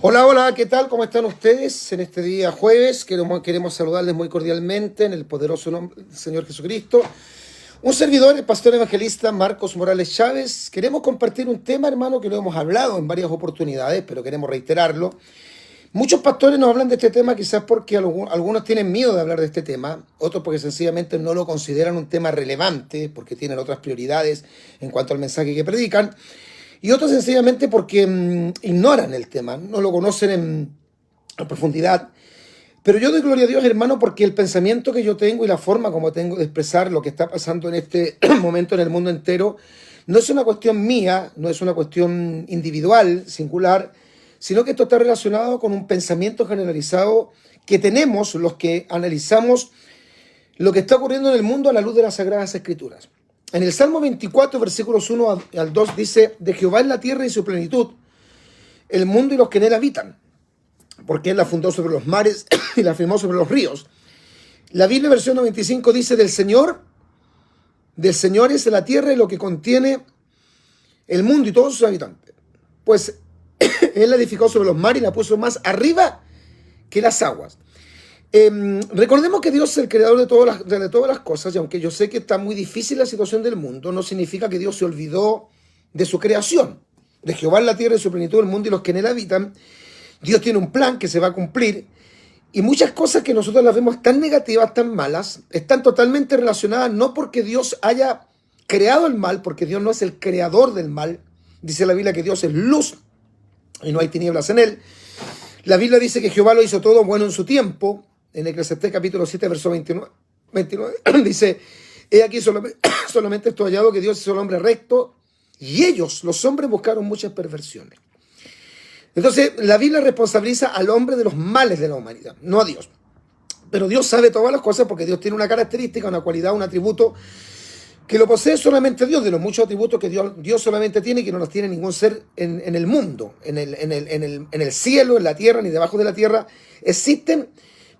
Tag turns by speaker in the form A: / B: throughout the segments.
A: Hola, hola, ¿qué tal? ¿Cómo están ustedes en este día jueves? Queremos saludarles muy cordialmente en el poderoso nombre del Señor Jesucristo. Un servidor, el pastor evangelista Marcos Morales Chávez. Queremos compartir un tema, hermano, que lo hemos hablado en varias oportunidades, pero queremos reiterarlo. Muchos pastores nos hablan de este tema quizás porque algunos tienen miedo de hablar de este tema, otros porque sencillamente no lo consideran un tema relevante, porque tienen otras prioridades en cuanto al mensaje que predican. Y otros sencillamente porque ignoran el tema, no lo conocen en profundidad. Pero yo doy gloria a Dios, hermano, porque el pensamiento que yo tengo y la forma como tengo de expresar lo que está pasando en este momento en el mundo entero, no es una cuestión mía, no es una cuestión individual, singular, sino que esto está relacionado con un pensamiento generalizado que tenemos los que analizamos lo que está ocurriendo en el mundo a la luz de las Sagradas Escrituras. En el Salmo 24, versículos 1 al 2 dice: de Jehová es la tierra y su plenitud, el mundo y los que en él habitan, porque él la fundó sobre los mares y la firmó sobre los ríos. La Biblia versión 95 dice: del Señor es la tierra y lo que contiene, el mundo y todos sus habitantes. Pues él la edificó sobre los mares y la puso más arriba que las aguas. Recordemos que Dios es el creador de todas las cosas, y aunque yo sé que está muy difícil la situación del mundo, no significa que Dios se olvidó de su creación. De Jehová es la tierra y su plenitud, el mundo y los que en él habitan. Dios tiene un plan que se va a cumplir, y muchas cosas que nosotros las vemos tan negativas, tan malas, están totalmente relacionadas no porque Dios haya creado el mal, porque Dios no es el creador del mal. Dice la Biblia que Dios es luz y no hay tinieblas en él. La Biblia dice que Jehová lo hizo todo bueno en su tiempo. En Eclesiastés capítulo 7, verso 29 dice: he aquí solamente esto hallado, que Dios hizo al hombre recto, y ellos, los hombres, buscaron muchas perversiones. Entonces, la Biblia responsabiliza al hombre de los males de la humanidad, no a Dios. Pero Dios sabe todas las cosas, porque Dios tiene una característica, una cualidad, un atributo que lo posee solamente Dios, de los muchos atributos que Dios solamente tiene y que no los tiene ningún ser en el mundo, en el cielo, en la tierra, ni debajo de la tierra. Existen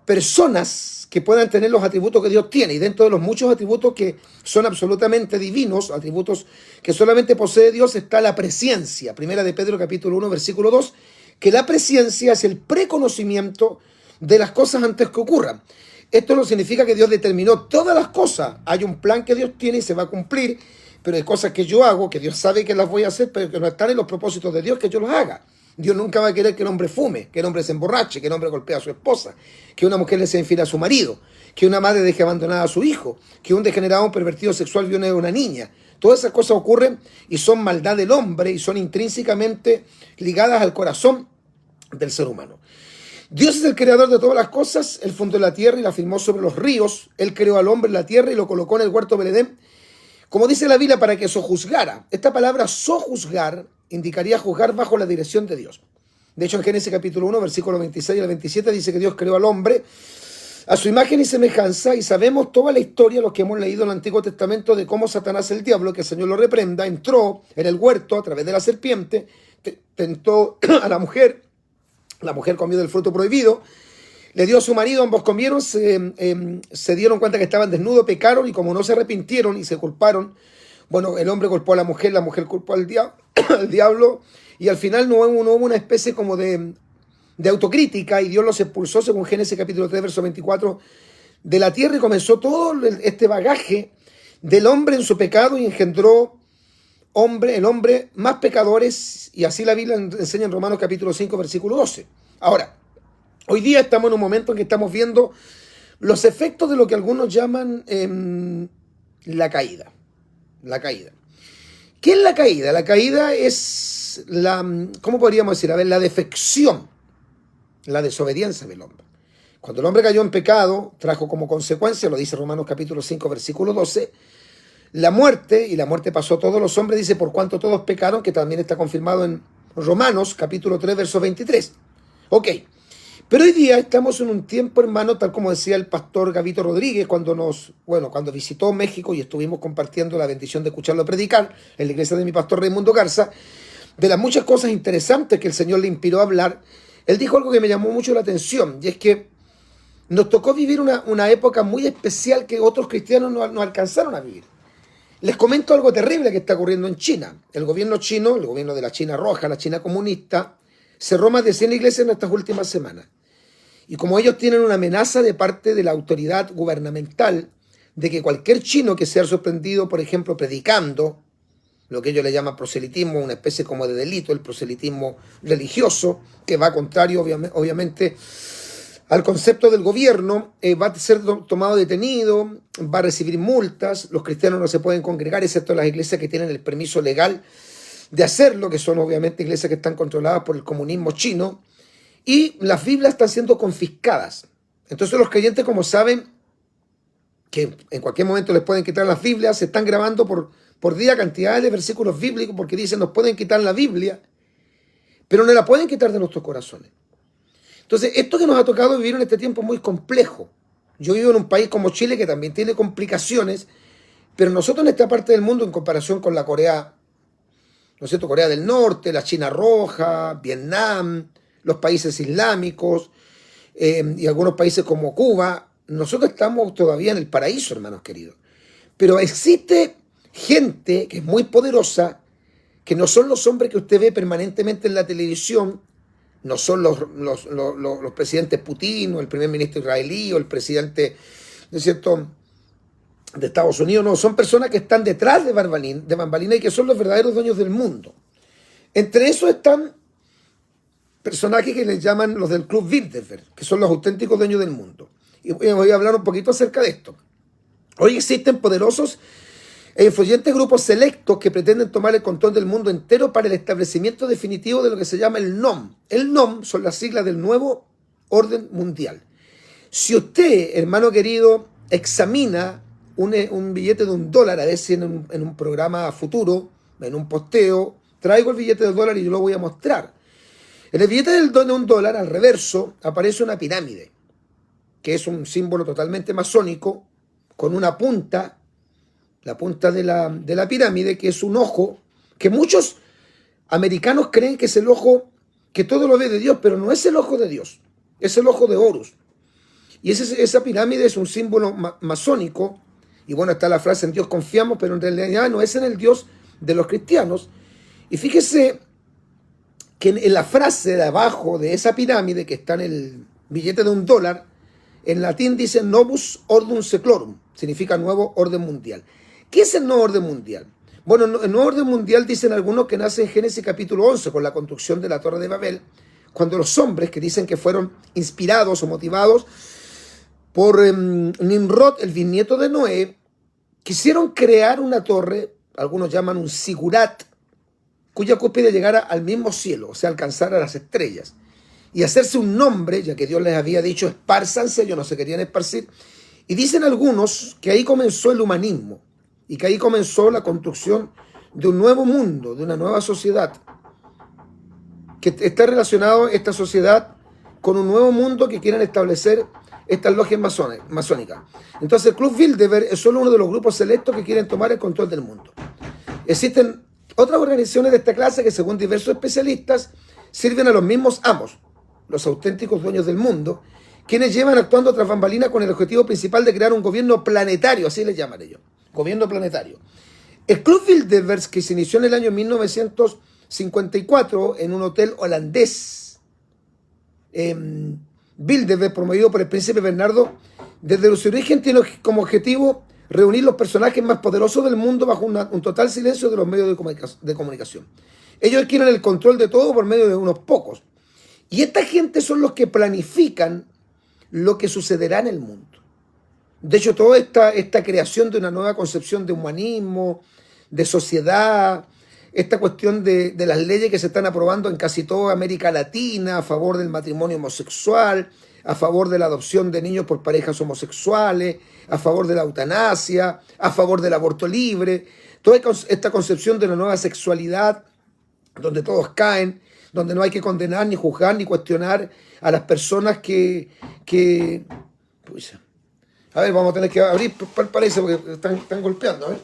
A: personas que puedan tener los atributos que Dios tiene, y dentro de los muchos atributos que son absolutamente divinos, atributos que solamente posee Dios, está la presciencia. Primera de Pedro capítulo 1 versículo 2, que la presciencia es el preconocimiento de las cosas antes que ocurran. Esto no significa que Dios determinó todas las cosas. Hay un plan que Dios tiene y se va a cumplir, pero hay cosas que yo hago, que Dios sabe que las voy a hacer, pero que no están en los propósitos de Dios que yo los haga. Dios nunca va a querer que el hombre fume, que el hombre se emborrache, que el hombre golpee a su esposa, que una mujer le sea infiel a su marido, que una madre deje abandonada a su hijo, que un degenerado, un pervertido sexual viole a una niña. Todas esas cosas ocurren y son maldad del hombre y son intrínsecamente ligadas al corazón del ser humano. Dios es el creador de todas las cosas. Él fundó la tierra y la firmó sobre los ríos. Él creó al hombre en la tierra y lo colocó en el huerto de Edén, como dice la Biblia, para que sojuzgara. Esta palabra sojuzgar indicaría juzgar bajo la dirección de Dios. De hecho, en Génesis capítulo 1, versículo 26 al 27, dice que Dios creó al hombre a su imagen y semejanza, y sabemos toda la historia, los que hemos leído en el Antiguo Testamento, de cómo Satanás, el diablo, que el Señor lo reprenda, entró en el huerto a través de la serpiente, tentó a la mujer comió del fruto prohibido, le dio a su marido, ambos comieron, se dieron cuenta que estaban desnudos, pecaron, y como no se arrepintieron y se culparon, bueno, el hombre culpó a la mujer culpó al diablo, y al final no hubo una especie como de autocrítica, y Dios los expulsó, según Génesis capítulo 3, verso 24, de la tierra, y comenzó todo este bagaje del hombre en su pecado, y engendró el hombre más pecadores, y así la Biblia enseña en Romanos capítulo 5, versículo 12. Ahora, hoy día estamos en un momento en que estamos viendo los efectos de lo que algunos llaman la caída. La caída. ¿Qué es la caída? La caída es ¿cómo podríamos decir? A ver, la defección, la desobediencia del hombre. Cuando el hombre cayó en pecado, trajo como consecuencia, lo dice Romanos capítulo 5, versículo 12, la muerte, y la muerte pasó a todos los hombres, dice, por cuanto todos pecaron, que también está confirmado en Romanos capítulo 3, verso 23. Ok, pero hoy día estamos en un tiempo, hermano, tal como decía el pastor Gavito Rodríguez cuando visitó México y estuvimos compartiendo la bendición de escucharlo predicar en la iglesia de mi pastor Raimundo Garza, de las muchas cosas interesantes que el Señor le inspiró a hablar. Él dijo algo que me llamó mucho la atención, y es que nos tocó vivir una época muy especial que otros cristianos no alcanzaron a vivir. Les comento algo terrible que está ocurriendo en China. El gobierno chino, el gobierno de la China roja, la China comunista, cerró más de 100 iglesias en estas últimas semanas. Y como ellos tienen una amenaza de parte de la autoridad gubernamental de que cualquier chino que sea sorprendido, por ejemplo, predicando, lo que ellos le llaman proselitismo, una especie como de delito, el proselitismo religioso, que va contrario obviamente al concepto del gobierno, va a ser tomado detenido, va a recibir multas, los cristianos no se pueden congregar, excepto las iglesias que tienen el permiso legal de hacerlo, que son obviamente iglesias que están controladas por el comunismo chino, y las Biblias están siendo confiscadas. Entonces los creyentes, como saben que en cualquier momento les pueden quitar las Biblias, se están grabando por día cantidades de versículos bíblicos, porque dicen nos pueden quitar la Biblia, pero no la pueden quitar de nuestros corazones. Entonces, esto que nos ha tocado vivir en este tiempo es muy complejo. Yo vivo en un país como Chile que también tiene complicaciones, pero nosotros en esta parte del mundo, en comparación con la Corea, ¿no es cierto? Corea del Norte, la China Roja, Vietnam, los países islámicos y algunos países como Cuba, nosotros estamos todavía en el paraíso, hermanos queridos. Pero existe gente que es muy poderosa, que no son los hombres que usted ve permanentemente en la televisión, no son los presidentes Putin o el primer ministro israelí o el presidente, ¿no es cierto?, de Estados Unidos. No, son personas que están detrás de bambalinas y que son los verdaderos dueños del mundo. Entre esos están personajes que les llaman los del Club Bilderberg, que son los auténticos dueños del mundo. Y voy a hablar un poquito acerca de esto. Hoy existen poderosos e influyentes grupos selectos que pretenden tomar el control del mundo entero para el establecimiento definitivo de lo que se llama el NOM. El NOM son las siglas del nuevo orden mundial. Si usted, hermano querido, examina un billete de $1, a ver si en un programa futuro, en un posteo, traigo el billete de $1 y yo lo voy a mostrar. En el billete de $1, al reverso, aparece una pirámide, que es un símbolo totalmente masónico, con una punta, la punta de la pirámide, que es un ojo, que muchos americanos creen que es el ojo que todo lo ve de Dios, pero no es el ojo de Dios, es el ojo de Horus. Y esa pirámide es un símbolo masónico, y bueno, está la frase en Dios confiamos, pero en realidad no es en el Dios de los cristianos. Y fíjese que en la frase de abajo de esa pirámide, que está en el billete de $1, en latín dice Novus Ordum Seclorum, significa nuevo orden mundial. ¿Qué es el nuevo orden mundial? Bueno, el nuevo orden mundial dicen algunos que nace en Génesis capítulo 11 con la construcción de la Torre de Babel, cuando los hombres que dicen que fueron inspirados o motivados por Nimrod, el bisnieto de Noé, quisieron crear una torre, algunos llaman un sigurat, cuya cúspide llegara al mismo cielo, o sea, alcanzara a las estrellas, y hacerse un nombre, ya que Dios les había dicho, espárzanse, ellos no se querían esparcir, y dicen algunos que ahí comenzó el humanismo, y que ahí comenzó la construcción de un nuevo mundo, de una nueva sociedad, que está relacionado esta sociedad con un nuevo mundo que quieren establecer estas logias masónicas. Entonces el Club Bilderberg es solo uno de los grupos selectos que quieren tomar el control del mundo. Existen otras organizaciones de esta clase que, según diversos especialistas, sirven a los mismos amos, los auténticos dueños del mundo, quienes llevan actuando tras bambalinas con el objetivo principal de crear un gobierno planetario, así les llaman ellos, gobierno planetario. El Club Bilderberg, que se inició en el año 1954 en un hotel holandés, Bilderberg, promovido por el príncipe Bernardo, desde su origen tiene como objetivo reunir los personajes más poderosos del mundo bajo un total silencio de los medios de comunicación. Ellos quieren el control de todo por medio de unos pocos. Y esta gente son los que planifican lo que sucederá en el mundo. De hecho, toda esta creación de una nueva concepción de humanismo, de sociedad, esta cuestión de las leyes que se están aprobando en casi toda América Latina a favor del matrimonio homosexual, a favor de la adopción de niños por parejas homosexuales, a favor de la eutanasia, a favor del aborto libre, toda esta concepción de una nueva sexualidad donde todos caen, donde no hay que condenar, ni juzgar, ni cuestionar a las personas que pues, a ver, vamos a tener que abrir, parece, porque están golpeando, a ver.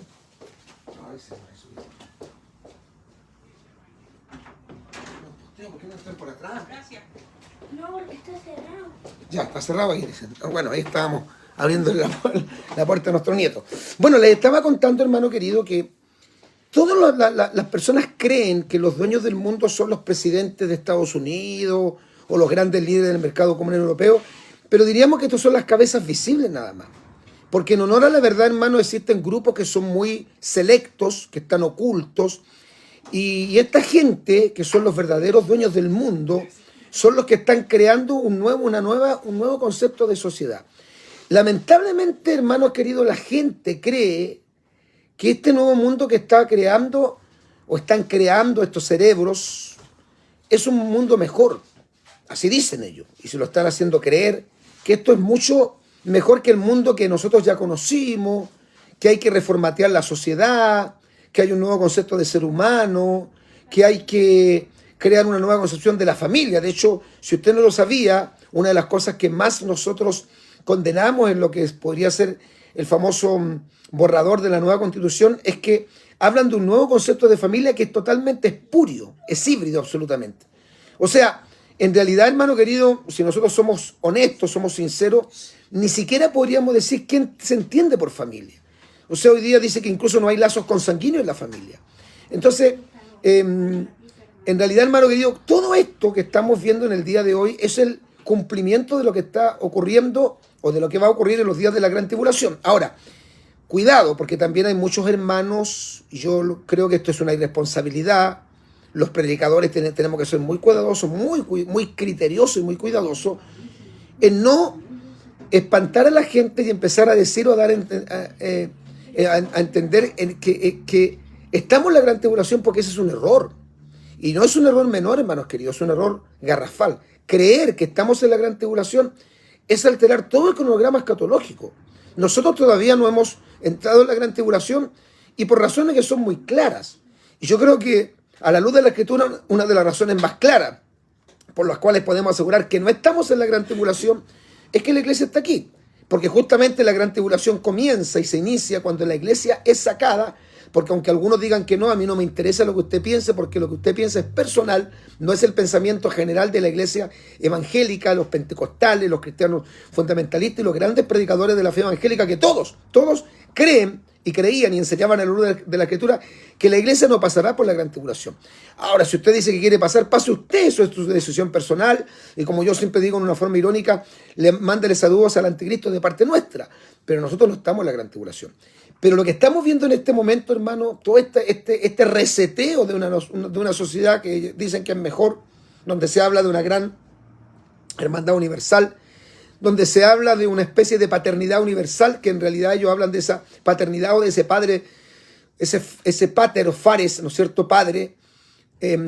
A: ¿Por qué no están por atrás?
B: Gracias. No, porque está cerrado.
A: Ya, está cerrado ahí. Bueno, ahí estábamos abriendo la puerta a nuestro nieto. Bueno, les estaba contando, hermano querido, que todas las personas creen que los dueños del mundo son los presidentes de Estados Unidos o los grandes líderes del mercado común europeo, pero diríamos que estos son las cabezas visibles nada más. Porque en honor a la verdad, hermano, existen grupos que son muy selectos, que están ocultos, y esta gente, que son los verdaderos dueños del mundo, son los que están creando un nuevo concepto de sociedad. Lamentablemente, hermano querido, la gente cree que este nuevo mundo que está creando, o están creando estos cerebros, es un mundo mejor. Así dicen ellos, y se lo están haciendo creer, que esto es mucho mejor que el mundo que nosotros ya conocimos, que hay que reformatear la sociedad, que hay un nuevo concepto de ser humano, que hay que crear una nueva concepción de la familia. De hecho, si usted no lo sabía, una de las cosas que más nosotros condenamos en lo que podría ser el famoso borrador de la nueva Constitución es que hablan de un nuevo concepto de familia que es totalmente espurio, es híbrido absolutamente. O sea, en realidad, hermano querido, si nosotros somos honestos, somos sinceros, ni siquiera podríamos decir quién se entiende por familia. O sea, hoy día dice que incluso no hay lazos consanguíneos en la familia. Entonces, en realidad, hermano querido, todo esto que estamos viendo en el día de hoy es el cumplimiento de lo que está ocurriendo o de lo que va a ocurrir en los días de la gran tribulación. Ahora, cuidado, porque también hay muchos hermanos, y yo creo que esto es una irresponsabilidad. Los predicadores tenemos que ser muy cuidadosos, muy criteriosos y muy cuidadosos en no espantar a la gente y empezar a decir o a dar a entender que estamos en la gran tribulación, porque ese es un error. Y no es un error menor, hermanos queridos, es un error garrafal. Creer que estamos en la gran tribulación es alterar todo el cronograma escatológico. Nosotros todavía no hemos entrado en la gran tribulación y por razones que son muy claras. Y yo creo que a la luz de la Escritura, una de las razones más claras por las cuales podemos asegurar que no estamos en la gran tribulación es que la iglesia está aquí. Porque justamente la gran tribulación comienza y se inicia cuando la iglesia es sacada, porque aunque algunos digan que no, a mí no me interesa lo que usted piense, porque lo que usted piensa es personal, no es el pensamiento general de la iglesia evangélica, los pentecostales, los cristianos fundamentalistas y los grandes predicadores de la fe evangélica, que todos creen y creían y enseñaban a la luz de la Escritura que la iglesia no pasará por la gran tribulación. Ahora, si usted dice que quiere pasar, pase usted, eso es su decisión personal, y como yo siempre digo en una forma irónica, mándele saludos al anticristo de parte nuestra, pero nosotros no estamos en la gran tribulación. Pero lo que estamos viendo en este momento, hermano, todo este reseteo de una sociedad que dicen que es mejor, donde se habla de una gran hermandad universal, donde se habla de una especie de paternidad universal, que en realidad ellos hablan de esa paternidad o de ese padre, ese pater o fares, ¿no es cierto?, padre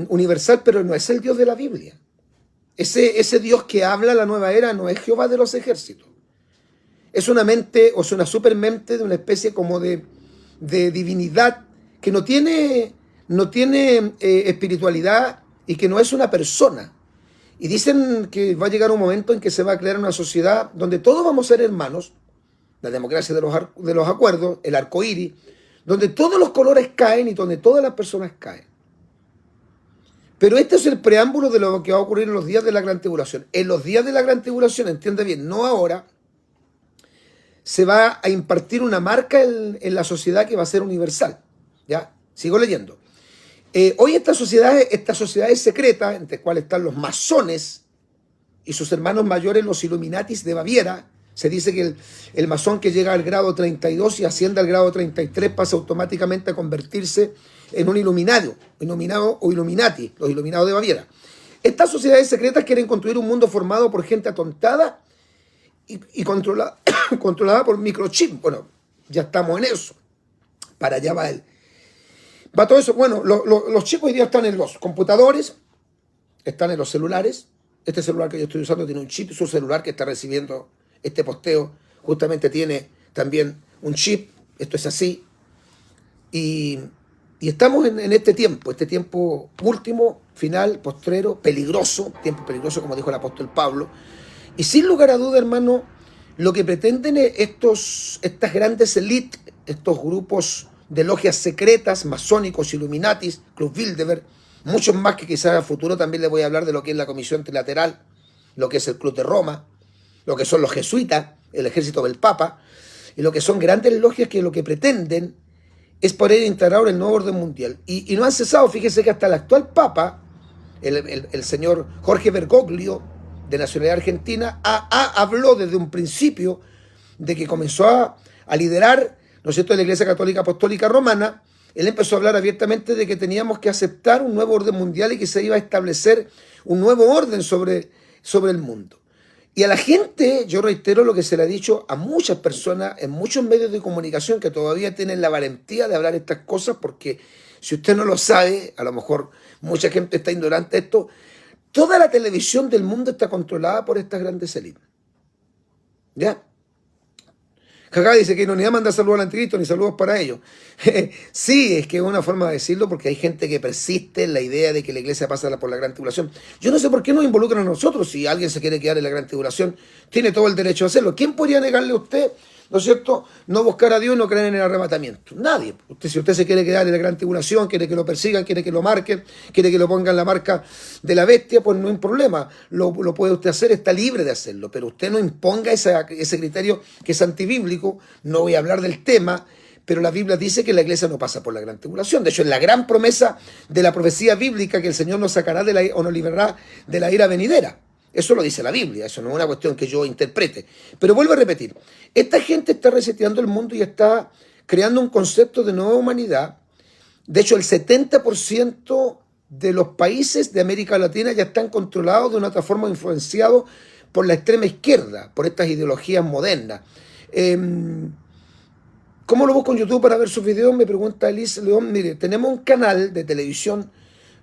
A: universal, pero no es el Dios de la Biblia. Ese Dios que habla la nueva era no es Jehová de los ejércitos. Es una mente, o es una supermente de una especie como de divinidad que no tiene espiritualidad y que no es una persona. Y dicen que va a llegar un momento en que se va a crear una sociedad donde todos vamos a ser hermanos, la democracia de los acuerdos, el arco iris, donde todos los colores caen y donde todas las personas caen. Pero este es el preámbulo de lo que va a ocurrir en los días de la gran tribulación. En los días de la gran tribulación, entiende bien, no ahora, se va a impartir una marca en la sociedad que va a ser universal. ¿Ya? Sigo leyendo. Hoy estas sociedades secretas, entre las cuales están los masones y sus hermanos mayores, los Illuminatis de Baviera, se dice que el masón que llega al grado 32 y asciende al grado 33 pasa automáticamente a convertirse en un iluminado o Illuminati, los iluminados de Baviera. Estas sociedades secretas quieren construir un mundo formado por gente atontada y controlada por microchip. Bueno, ya estamos en eso. Para allá va todo eso. Bueno, los chips hoy día están en los computadores, están en los celulares. Este celular que yo estoy usando tiene un chip. Su celular que está recibiendo este posteo justamente tiene también un chip. Esto es así. Y estamos en este tiempo último, final, postrero, peligroso, tiempo peligroso, como dijo el apóstol Pablo. Y sin lugar a duda, hermano, lo que pretenden estas grandes élites, estos grupos de logias secretas, masónicos, Illuminatis, Club Bilderberg, muchos más que quizás a futuro también les voy a hablar de lo que es la Comisión Trilateral, lo que es el Club de Roma, lo que son los jesuitas, el ejército del Papa, y lo que son grandes logias que lo que pretenden es poder integrar el nuevo orden mundial. Y no han cesado, fíjese que hasta el actual Papa, el señor Jorge Bergoglio, de nacionalidad argentina, habló desde un principio de que comenzó a liderar, ¿no es cierto?, la Iglesia Católica Apostólica Romana. Él empezó a hablar abiertamente de que teníamos que aceptar un nuevo orden mundial y que se iba a establecer un nuevo orden sobre el mundo. Y a la gente, yo reitero lo que se le ha dicho a muchas personas en muchos medios de comunicación que todavía tienen la valentía de hablar estas cosas, porque si usted no lo sabe, a lo mejor mucha gente está ignorante de esto, toda la televisión del mundo está controlada por estas grandes élites. ¿Ya? Jacá dice que no ni manda saludos al anticristo ni saludos para ellos. Sí, es que es una forma de decirlo porque hay gente que persiste en la idea de que la iglesia pasa por la gran tribulación. Yo no sé por qué nos involucran a nosotros. Si alguien se quiere quedar en la gran tribulación, tiene todo el derecho a hacerlo. ¿Quién podría negarle a usted, no es cierto, no buscar a Dios y no creer en el arrebatamiento? Nadie. Si usted se quiere quedar en la gran tribulación, quiere que lo persigan, quiere que lo marquen, quiere que lo pongan la marca de la bestia, pues no hay problema. Lo puede usted hacer, está libre de hacerlo. Pero usted no imponga ese criterio que es antibíblico. No voy a hablar del tema, pero la Biblia dice que la iglesia no pasa por la gran tribulación. De hecho, es la gran promesa de la profecía bíblica que el Señor nos sacará o nos liberará de la ira venidera. Eso lo dice la Biblia, eso no es una cuestión que yo interprete. Pero vuelvo a repetir, esta gente está reseteando el mundo y está creando un concepto de nueva humanidad. De hecho, el 70% de los países de América Latina ya están controlados de una otra forma, influenciados por la extrema izquierda, por estas ideologías modernas. ¿Cómo lo busco en YouTube para ver sus videos? Me pregunta Elise León. Mire, tenemos un canal de televisión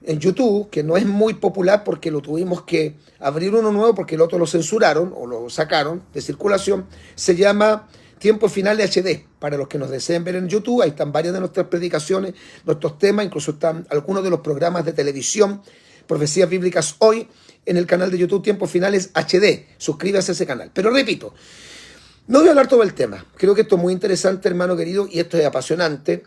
A: en YouTube que no es muy popular porque lo tuvimos que abrir uno nuevo porque el otro lo censuraron o lo sacaron de circulación. Se llama Tiempo Final de HD. Para los que nos deseen ver en YouTube, ahí están varias de nuestras predicaciones, nuestros temas, incluso están algunos de los programas de televisión, Profecías Bíblicas Hoy, en el canal de YouTube Tiempos Finales HD. Suscríbase a ese canal. Pero repito, no voy a hablar todo el tema. Creo que esto es muy interesante, hermano querido, y esto es apasionante.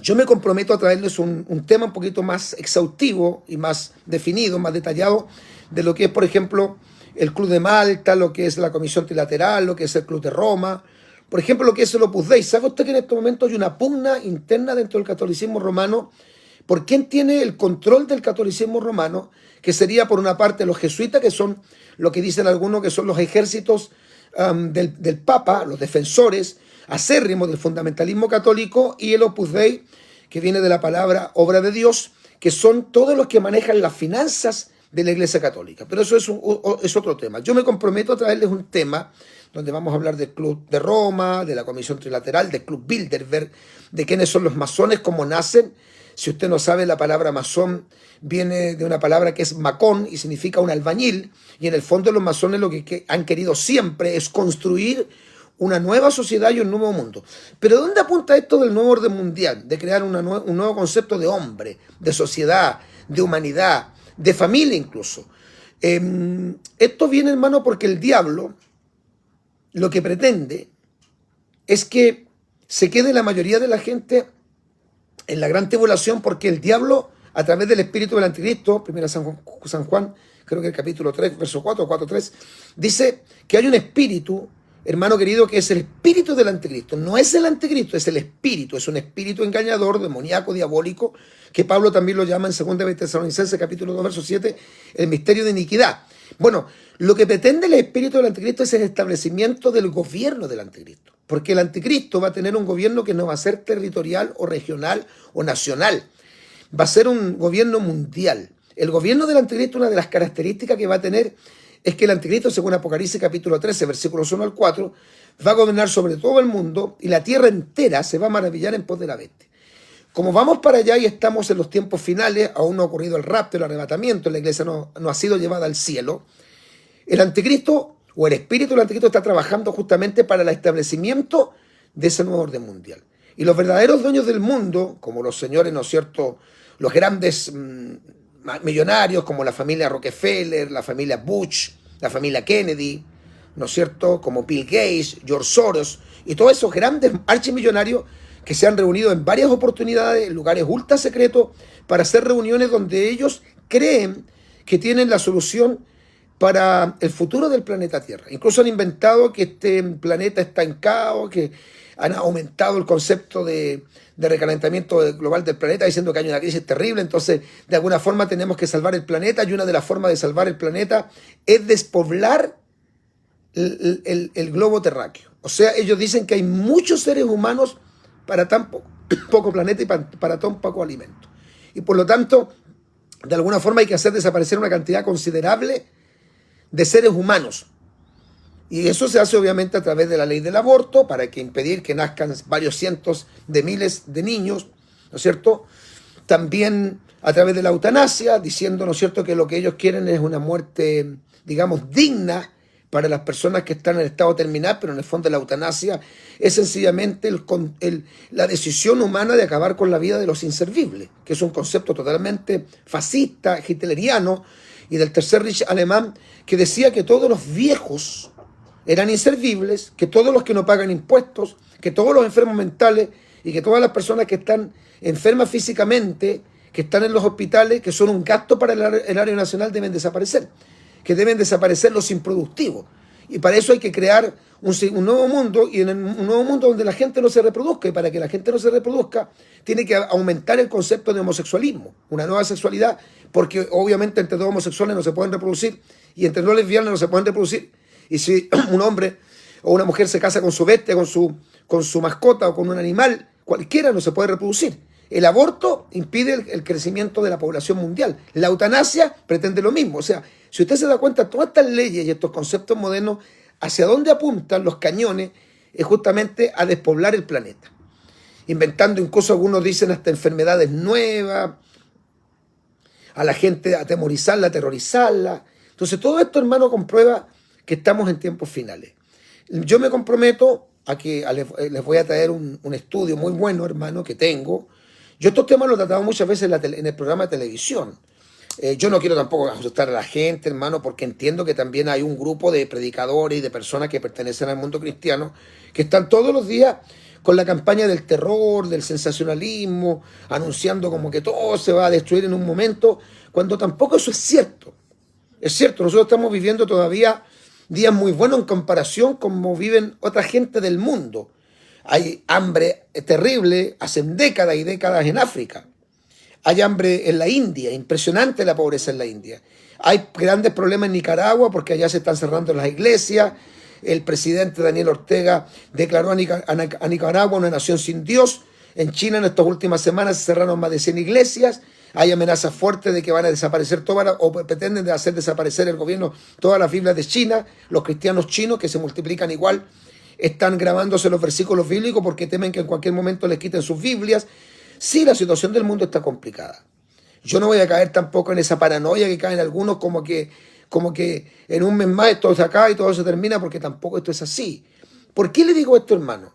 A: Yo me comprometo a traerles un tema un poquito más exhaustivo y más definido, más detallado de lo que es, por ejemplo, el Club de Malta, lo que es la Comisión Trilateral, lo que es el Club de Roma, por ejemplo, lo que es el Opus Dei. ¿Sabe usted que en este momento hay una pugna interna dentro del catolicismo romano por quién tiene el control del catolicismo romano? Que sería, por una parte, los jesuitas, que son lo que dicen algunos que son los ejércitos del Papa, los defensores acérrimos del fundamentalismo católico, y el Opus Dei, que viene de la palabra obra de Dios, que son todos los que manejan las finanzas de la Iglesia Católica. Pero eso es otro tema. Yo me comprometo a traerles un tema donde vamos a hablar del Club de Roma, de la Comisión Trilateral, del Club Bilderberg, de quiénes son los masones, cómo nacen. Si usted no sabe, la palabra masón viene de una palabra que es macón y significa un albañil, y en el fondo los masones lo que han querido siempre es construir una nueva sociedad y un nuevo mundo. Pero ¿dónde apunta esto del nuevo orden mundial? De crear un nuevo concepto de hombre, de sociedad, de humanidad, de familia incluso. Esto viene, hermano, porque el diablo lo que pretende es que se quede la mayoría de la gente en la gran tribulación, porque el diablo, a través del espíritu del anticristo, 1 San Juan, creo que el capítulo 3, verso 4, 4:3, dice que hay un espíritu, hermano querido, que es el espíritu del anticristo. No es el anticristo, es el espíritu, es un espíritu engañador, demoníaco, diabólico, que Pablo también lo llama en 2 Tesalonicenses, capítulo 2, verso 7, el misterio de iniquidad. Bueno, lo que pretende el espíritu del anticristo es el establecimiento del gobierno del anticristo, porque el anticristo va a tener un gobierno que no va a ser territorial o regional o nacional, va a ser un gobierno mundial. El gobierno del anticristo, una de las características que va a tener es que el anticristo, según Apocalipsis capítulo 13, versículos 1 al 4, va a gobernar sobre todo el mundo y la tierra entera se va a maravillar en pos de la bestia. Como vamos para allá y estamos en los tiempos finales, aún no ha ocurrido el rapto, el arrebatamiento, la iglesia no ha sido llevada al cielo, el anticristo o el espíritu del anticristo está trabajando justamente para el establecimiento de ese nuevo orden mundial. Y los verdaderos dueños del mundo, como los señores, ¿no es cierto?, los grandes millonarios, como la familia Rockefeller, la familia Bush, la familia Kennedy, ¿no es cierto?, como Bill Gates, George Soros, y todos esos grandes archimillonarios que se han reunido en varias oportunidades, en lugares ultra secretos, para hacer reuniones donde ellos creen que tienen la solución para el futuro del planeta Tierra. Incluso han inventado que este planeta está estancado, que han aumentado el concepto de recalentamiento global del planeta, diciendo que hay una crisis terrible. Entonces, de alguna forma tenemos que salvar el planeta, y una de las formas de salvar el planeta es despoblar el globo terráqueo. O sea, ellos dicen que hay muchos seres humanos para tan poco planeta y para tan poco alimento. Y por lo tanto, de alguna forma hay que hacer desaparecer una cantidad considerable de seres humanos. Y eso se hace obviamente a través de la ley del aborto, para que impedir que nazcan varios cientos de miles de niños, ¿no es cierto? También a través de la eutanasia, diciendo, ¿no es cierto?, que lo que ellos quieren es una muerte, digamos, digna para las personas que están en el estado terminal, pero en el fondo la eutanasia es sencillamente la decisión humana de acabar con la vida de los inservibles, que es un concepto totalmente fascista, hitleriano, y del Tercer Reich alemán, que decía que todos los viejos eran inservibles, que todos los que no pagan impuestos, que todos los enfermos mentales y que todas las personas que están enfermas físicamente, que están en los hospitales, que son un gasto para el área nacional, deben desaparecer, que deben desaparecer los improductivos. Y para eso hay que crear un nuevo mundo, y en un nuevo mundo donde la gente no se reproduzca. Y para que la gente no se reproduzca, tiene que aumentar el concepto de homosexualismo, una nueva sexualidad, porque obviamente entre dos homosexuales no se pueden reproducir, y entre dos lesbianas no se pueden reproducir. Y si un hombre o una mujer se casa con su bestia, con su mascota o con un animal, cualquiera, no se puede reproducir. El aborto impide el crecimiento de la población mundial. La eutanasia pretende lo mismo. O sea, si usted se da cuenta, todas estas leyes y estos conceptos modernos, hacia dónde apuntan los cañones, es justamente a despoblar el planeta. Inventando, incluso algunos dicen, hasta enfermedades nuevas, a la gente atemorizarla, aterrorizarla. Entonces todo esto, hermano, comprueba que estamos en tiempos finales. Yo me comprometo a que les voy a traer un estudio muy bueno, hermano, que tengo. Yo estos temas los he tratado muchas veces en el programa de televisión. Yo no quiero tampoco asustar a la gente, hermano, porque entiendo que también hay un grupo de predicadores y de personas que pertenecen al mundo cristiano que están todos los días con la campaña del terror, del sensacionalismo, anunciando como que todo se va a destruir en un momento, cuando tampoco eso es cierto. Es cierto, nosotros estamos viviendo todavía días muy buenos en comparación con cómo viven otra gente del mundo. Hay hambre terrible, hacen décadas y décadas en África. Hay hambre en la India, impresionante la pobreza en la India. Hay grandes problemas en Nicaragua porque allá se están cerrando las iglesias. El presidente Daniel Ortega declaró a Nicaragua una nación sin Dios. En China en estas últimas semanas se cerraron más de 100 iglesias. Hay amenazas fuertes de que van a desaparecer todas, o pretenden de hacer desaparecer el gobierno todas las Biblias de China. Los cristianos chinos, que se multiplican igual, están grabándose los versículos bíblicos porque temen que en cualquier momento les quiten sus Biblias. Sí, la situación del mundo está complicada. Yo no voy a caer tampoco en esa paranoia que caen algunos como que en un mes más esto se acaba y todo se termina, porque tampoco esto es así. ¿Por qué le digo esto, hermano?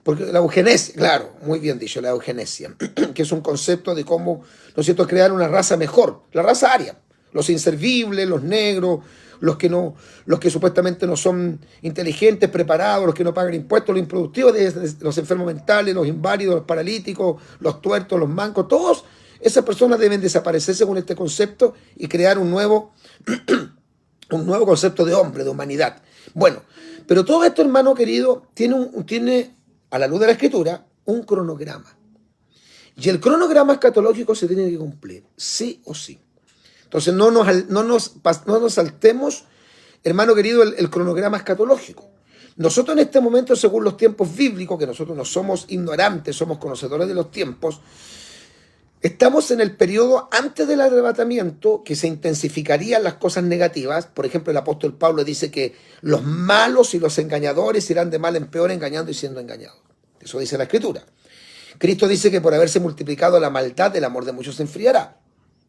A: Porque la eugenesia, claro, muy bien dicho, la eugenesia, que es un concepto de cómo, ¿no es cierto?, crear una raza mejor, la raza aria, los inservibles, los negros, los que supuestamente no son inteligentes, preparados, los que no pagan impuestos, los improductivos, los enfermos mentales, los inválidos, los paralíticos, los tuertos, los mancos, todos esas personas deben desaparecer según este concepto y crear un nuevo concepto de hombre, de humanidad. Bueno, pero todo esto, hermano querido, tiene a la luz de la Escritura, un cronograma. Y el cronograma escatológico se tiene que cumplir, sí o sí. Entonces no nos saltemos, hermano querido, el cronograma escatológico. Nosotros en este momento, según los tiempos bíblicos, que nosotros no somos ignorantes, somos conocedores de los tiempos, estamos en el periodo antes del arrebatamiento, que se intensificarían las cosas negativas. Por ejemplo, el apóstol Pablo dice que los malos y los engañadores irán de mal en peor, engañando y siendo engañados. Eso dice la Escritura. Cristo dice que por haberse multiplicado la maldad, el amor de muchos se enfriará.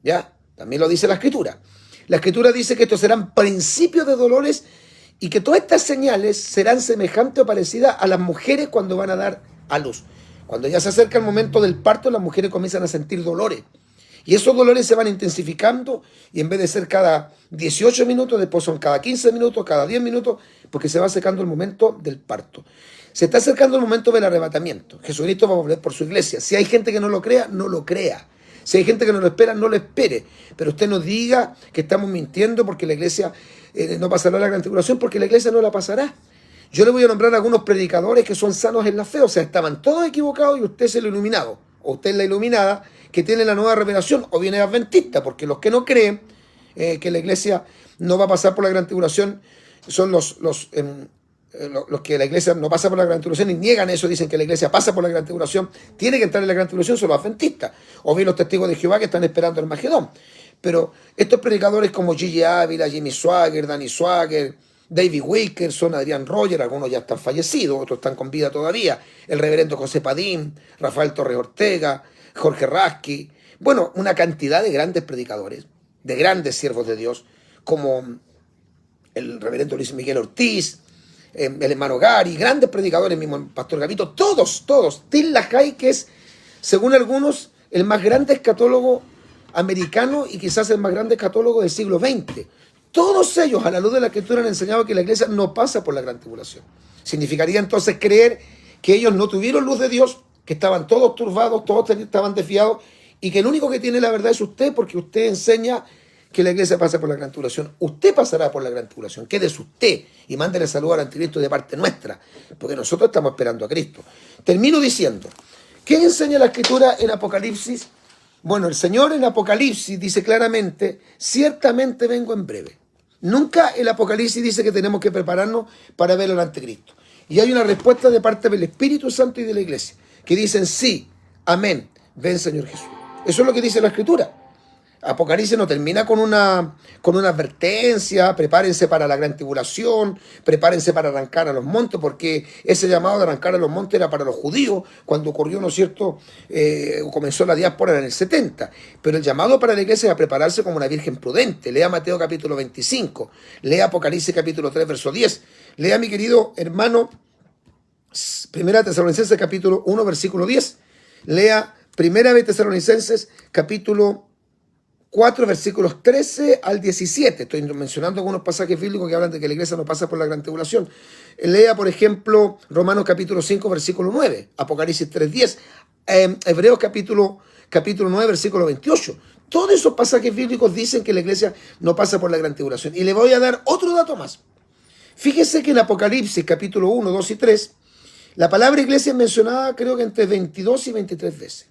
A: ¿Ya? También lo dice la Escritura. La Escritura dice que estos serán principios de dolores y que todas estas señales serán semejantes o parecidas a las mujeres cuando van a dar a luz. Cuando ya se acerca el momento del parto, las mujeres comienzan a sentir dolores. Y esos dolores se van intensificando, y en vez de ser cada 18 minutos, después son cada 15 minutos, cada 10 minutos, porque se va acercando el momento del parto. Se está acercando el momento del arrebatamiento. Jesucristo va a volver por su iglesia. Si hay gente que no lo crea, no lo crea. Si hay gente que no lo espera, no lo espere. Pero usted no diga que estamos mintiendo porque la iglesia no pasará la gran tribulación, porque la iglesia no la pasará. Yo le voy a nombrar algunos predicadores que son sanos en la fe, o sea, estaban todos equivocados y usted es el iluminado, o usted es la iluminada que tiene la nueva revelación, o viene adventista, porque los que no creen que la iglesia no va a pasar por la gran tribulación son los que la iglesia no pasa por la gran tribulación y niegan eso, dicen que la iglesia pasa por la gran tribulación, tiene que entrar en la gran tribulación, son los adventistas, o bien los testigos de Jehová que están esperando el Magedón. Pero estos predicadores como Gigi Ávila, Jimmy Swaggart, Danny Swaggart, David Wilkerson, Adrián Roger, algunos ya están fallecidos, otros están con vida todavía, el reverendo José Padín, Rafael Torres Ortega, Jorge Rasky, bueno, una cantidad de grandes predicadores, de grandes siervos de Dios, como el reverendo Luis Miguel Ortiz, el hermano Gary, grandes predicadores, mismo el pastor Gavito, todos. Tim LaHaye, que es, según algunos, el más grande escatólogo americano y quizás el más grande escatólogo del siglo XX. Todos ellos, a la luz de la Escritura, han enseñado que la iglesia no pasa por la gran tribulación. Significaría entonces creer que ellos no tuvieron luz de Dios, que estaban todos turbados, todos estaban desviados, y que el único que tiene la verdad es usted, porque usted enseña que la iglesia pasa por la gran tribulación. Usted pasará por la gran tribulación, quédese usted y mándele saludo al anticristo de parte nuestra, porque nosotros estamos esperando a Cristo. Termino diciendo, ¿qué enseña la Escritura en Apocalipsis? Bueno, el Señor en Apocalipsis dice claramente, ciertamente vengo en breve. Nunca el Apocalipsis dice que tenemos que prepararnos para ver al anticristo. Y hay una respuesta de parte del Espíritu Santo y de la iglesia, que dicen sí, amén, ven Señor Jesús. Eso es lo que dice la Escritura. Apocalipsis no termina con una advertencia, prepárense para la gran tribulación, prepárense para arrancar a los montes, porque ese llamado de arrancar a los montes era para los judíos, cuando ocurrió, ¿no es cierto?, comenzó la diáspora en el 70, pero el llamado para la iglesia es a prepararse como una virgen prudente. Lea Mateo capítulo 25, lea Apocalipsis capítulo 3, verso 10, lea, mi querido hermano, Primera Tesalonicenses capítulo 1, versículo 10, lea Primera de Tesalonicenses capítulo 4 versículos 13 al 17. Estoy mencionando algunos pasajes bíblicos que hablan de que la iglesia no pasa por la gran tribulación. Lea, por ejemplo, Romanos capítulo 5, versículo 9, Apocalipsis 3, 10, Hebreos capítulo 9, versículo 28. Todos esos pasajes bíblicos dicen que la iglesia no pasa por la gran tribulación. Y le voy a dar otro dato más. Fíjese que en Apocalipsis capítulo 1, 2 y 3, la palabra iglesia es mencionada creo que entre 22 y 23 veces.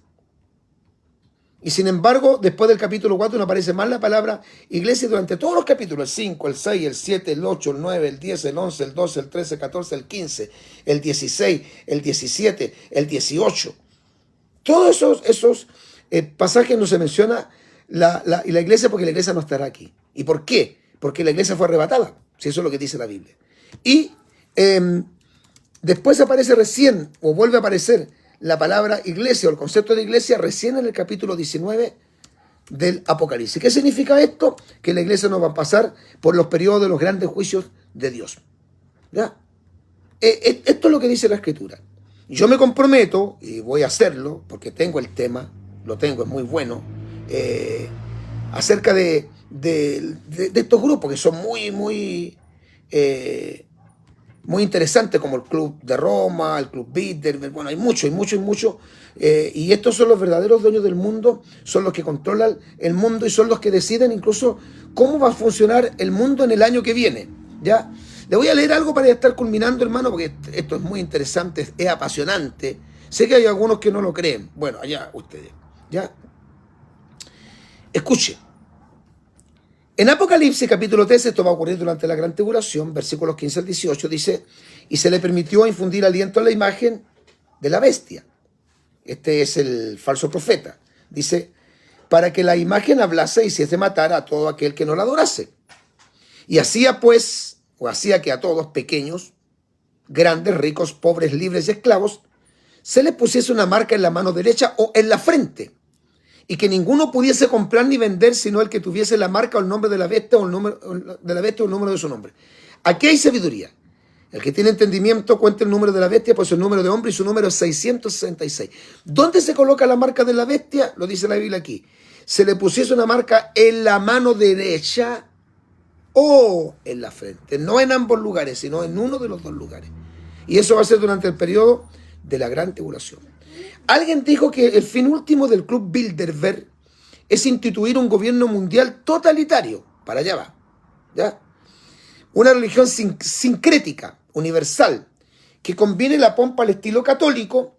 A: Y sin embargo, después del capítulo 4 no aparece más la palabra iglesia durante todos los capítulos, el 5, el 6, el 7, el 8, el 9, el 10, el 11, el 12, el 13, el 14, el 15, el 16, el 17, el 18. Todos esos pasajes no se menciona la iglesia, porque la iglesia no estará aquí. ¿Y por qué? Porque la iglesia fue arrebatada, si eso es lo que dice la Biblia. Y después aparece recién, o vuelve a aparecer, la palabra iglesia o el concepto de iglesia recién en el capítulo 19 del Apocalipsis. ¿Qué significa esto? Que la iglesia no va a pasar por los periodos de los grandes juicios de Dios. ¿Ya? Esto es lo que dice la Escritura. Yo me comprometo, y voy a hacerlo, porque tengo el tema, lo tengo, es muy bueno, acerca de estos grupos que son muy interesantes, como el Club de Roma, el Club Bilderberg. Bueno, hay mucho. Y estos son los verdaderos dueños del mundo, son los que controlan el mundo y son los que deciden incluso cómo va a funcionar el mundo en el año que viene. ¿Ya? Le voy a leer algo para estar culminando, hermano, porque esto es muy interesante, es apasionante. Sé que hay algunos que no lo creen. Bueno, allá ustedes. ¿Ya? Escuche. En Apocalipsis capítulo 13, esto va a ocurrir durante la gran tribulación, versículos 15 al 18, dice, y se le permitió infundir aliento a la imagen de la bestia. Este es el falso profeta. Dice, para que la imagen hablase y hiciese matar a todo aquel que no la adorase. Y hacía que a todos, pequeños, grandes, ricos, pobres, libres y esclavos, se les pusiese una marca en la mano derecha o en la frente, y que ninguno pudiese comprar ni vender sino el que tuviese la marca o el nombre de la bestia o el número de la bestia o el número de su nombre. Aquí hay sabiduría. El que tiene entendimiento cuenta el número de la bestia, pues el número de hombre y su número es 666. ¿Dónde se coloca la marca de la bestia? Lo dice la Biblia aquí. Se le pusiese una marca en la mano derecha o en la frente. No en ambos lugares, sino en uno de los dos lugares. Y eso va a ser durante el periodo de la gran tribulación. Alguien dijo que el fin último del Club Bilderberg es instituir un gobierno mundial totalitario. Para allá va. ¿Ya? Una religión sincrética, universal, que combine la pompa al estilo católico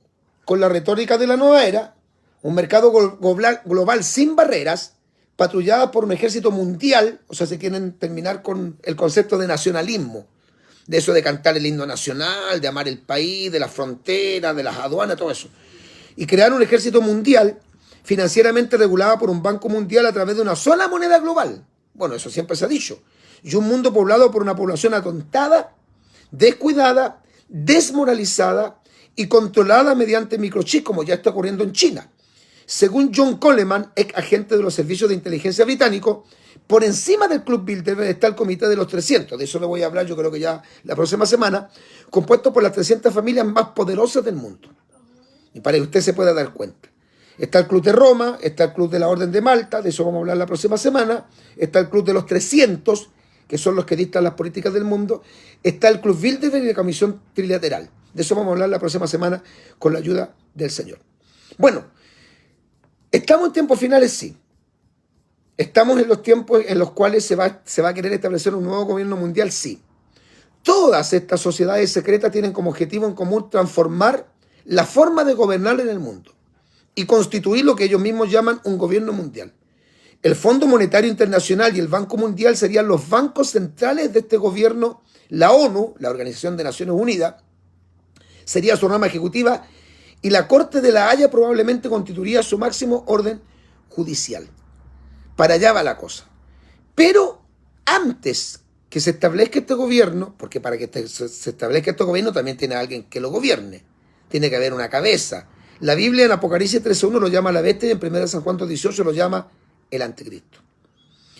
A: con la retórica de la nueva era, un mercado global sin barreras, patrullada por un ejército mundial. O sea, se quieren terminar con el concepto de nacionalismo, de eso de cantar el himno nacional, de amar el país, de las fronteras, de las aduanas, todo eso. Y crear un ejército mundial financieramente regulado por un banco mundial a través de una sola moneda global. Bueno, eso siempre se ha dicho. Y un mundo poblado por una población atontada, descuidada, desmoralizada y controlada mediante microchips, como ya está ocurriendo en China. Según John Coleman, ex agente de los servicios de inteligencia británicos, por encima del Club Bilderberg está el Comité de los 300. De eso le voy a hablar yo creo que ya la próxima semana, compuesto por las 300 familias más poderosas del mundo. Y para que usted se pueda dar cuenta. Está el Club de Roma, está el Club de la Orden de Malta, de eso vamos a hablar la próxima semana. Está el Club de los 300, que son los que dictan las políticas del mundo. Está el Club Bilderberg y la Comisión Trilateral. De eso vamos a hablar la próxima semana con la ayuda del Señor. Bueno, ¿estamos en tiempos finales? Sí. ¿Estamos en los tiempos en los cuales se va a querer establecer un nuevo gobierno mundial? Sí. Todas estas sociedades secretas tienen como objetivo en común transformar la forma de gobernar en el mundo y constituir lo que ellos mismos llaman un gobierno mundial. El Fondo Monetario Internacional y el Banco Mundial serían los bancos centrales de este gobierno. La ONU, la Organización de Naciones Unidas, sería su rama ejecutiva y la Corte de la Haya probablemente constituiría su máximo orden judicial. Para allá va la cosa. Pero antes que se establezca este gobierno, porque para que se establezca este gobierno también tiene alguien que lo gobierne, tiene que haber una cabeza. La Biblia en Apocalipsis 13:1 lo llama la bestia y en 1 San Juan 2:18 lo llama el anticristo.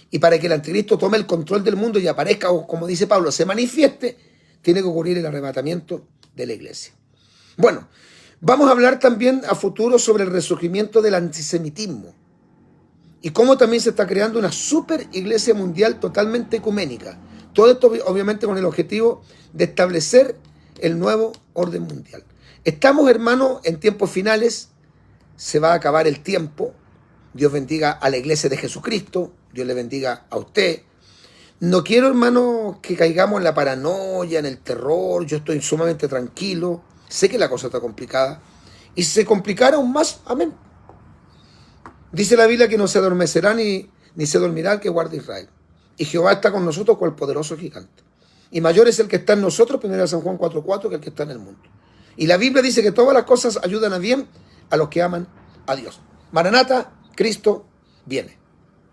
A: Y para que el anticristo tome el control del mundo y aparezca, o como dice Pablo, se manifieste, tiene que ocurrir el arrebatamiento de la iglesia. Bueno, vamos a hablar también a futuro sobre el resurgimiento del antisemitismo y cómo también se está creando una super iglesia mundial totalmente ecuménica. Todo esto obviamente con el objetivo de establecer el nuevo orden mundial. Estamos, hermanos, en tiempos finales. Se va a acabar el tiempo. Dios bendiga a la iglesia de Jesucristo. Dios le bendiga a usted. No quiero, hermano, que caigamos en la paranoia, en el terror. Yo estoy sumamente tranquilo. Sé que la cosa está complicada. Y si se complicara aún más, amén. Dice la Biblia que no se adormecerá ni se dormirá el que guarda Israel. Y Jehová está con nosotros cual poderoso gigante. Y mayor es el que está en nosotros, 1 San Juan 4:4, que el que está en el mundo. Y la Biblia dice que todas las cosas ayudan a bien a los que aman a Dios. Maranata, Cristo viene.